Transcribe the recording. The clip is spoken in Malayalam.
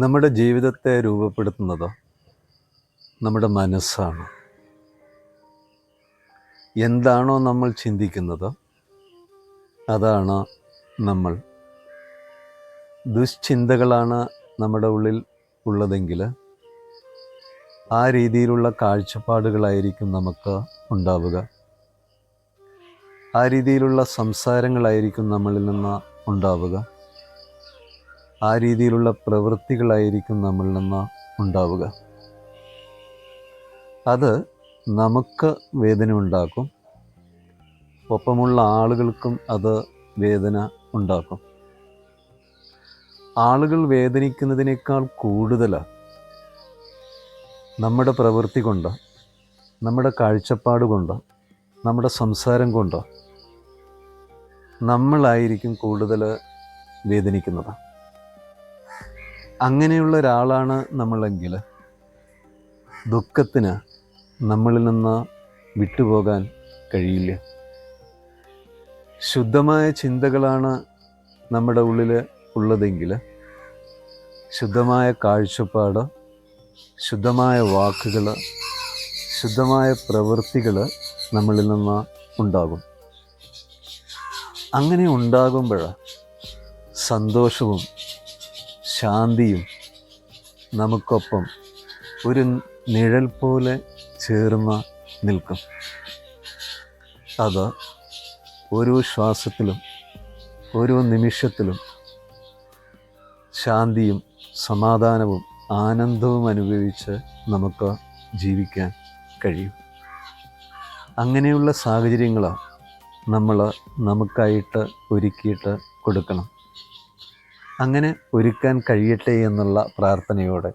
നമ്മുടെ ജീവിതത്തെ രൂപപ്പെടുത്തുന്നത് നമ്മുടെ മനസ്സാണ്. എന്താണോ നമ്മൾ ചിന്തിക്കുന്നത് അതാണ് നമ്മൾ. ദുശ്ചിന്തകളാണ് നമ്മുടെ ഉള്ളിൽ ഉള്ളതെങ്കിൽ ആ രീതിയിലുള്ള കാഴ്ചപ്പാടുകളായിരിക്കും നമുക്ക് ഉണ്ടാവുക. ആ രീതിയിലുള്ള സംസാരങ്ങളായിരിക്കും നമ്മളിൽ നിന്ന് ഉണ്ടാവുക. ആ രീതിയിലുള്ള പ്രവൃത്തികളായിരിക്കും നമ്മളിൽ നിന്ന് ഉണ്ടാവുക. അത് നമുക്ക് വേദന ഉണ്ടാക്കും, ഒപ്പമുള്ള ആളുകൾക്കും അത് വേദന ഉണ്ടാക്കും. ആളുകൾ വേദനിക്കുന്നതിനേക്കാൾ കൂടുതൽ നമ്മുടെ പ്രവൃത്തി കൊണ്ട്, നമ്മുടെ കാഴ്ചപ്പാട് കൊണ്ട്, നമ്മുടെ സംസാരം കൊണ്ട് നമ്മളായിരിക്കും കൂടുതൽ വേദനിക്കുന്നത്. അങ്ങനെയുള്ള ഒരാളാണ് നമ്മളെങ്കിൽ ദുഃഖത്തിന് നമ്മളിൽ നിന്ന് വിട്ടുപോകാൻ കഴിയില്ല. ശുദ്ധമായ ചിന്തകളാണ് നമ്മുടെ ഉള്ളിൽ ഉള്ളതെങ്കിൽ ശുദ്ധമായ കാഴ്ചപ്പാട്, ശുദ്ധമായ വാക്കുകൾ, ശുദ്ധമായ പ്രവൃത്തികൾ നമ്മളിൽ നിന്ന് ഉണ്ടാകും. അങ്ങനെ ഉണ്ടാകുമ്പോൾ സന്തോഷവും ശാന്തിയും നമുക്കൊപ്പം ഒരു നിഴൽ പോലെ ചേർന്ന് നിൽക്കും. അത് ഓരോ ശ്വാസത്തിലും ഓരോ നിമിഷത്തിലും ശാന്തിയും സമാധാനവും ആനന്ദവും അനുഭവിച്ച് നമുക്ക് ജീവിക്കാൻ കഴിയും. അങ്ങനെയുള്ള സാഹചര്യങ്ങൾ നമ്മൾ നമുക്കായിട്ട് ഒരുക്കിയിട്ട് കൊടുക്കണം. അങ്ങനെ ഒരുക്കാൻ കഴിയട്ടെ എന്നുള്ള പ്രാർത്ഥനയോടെ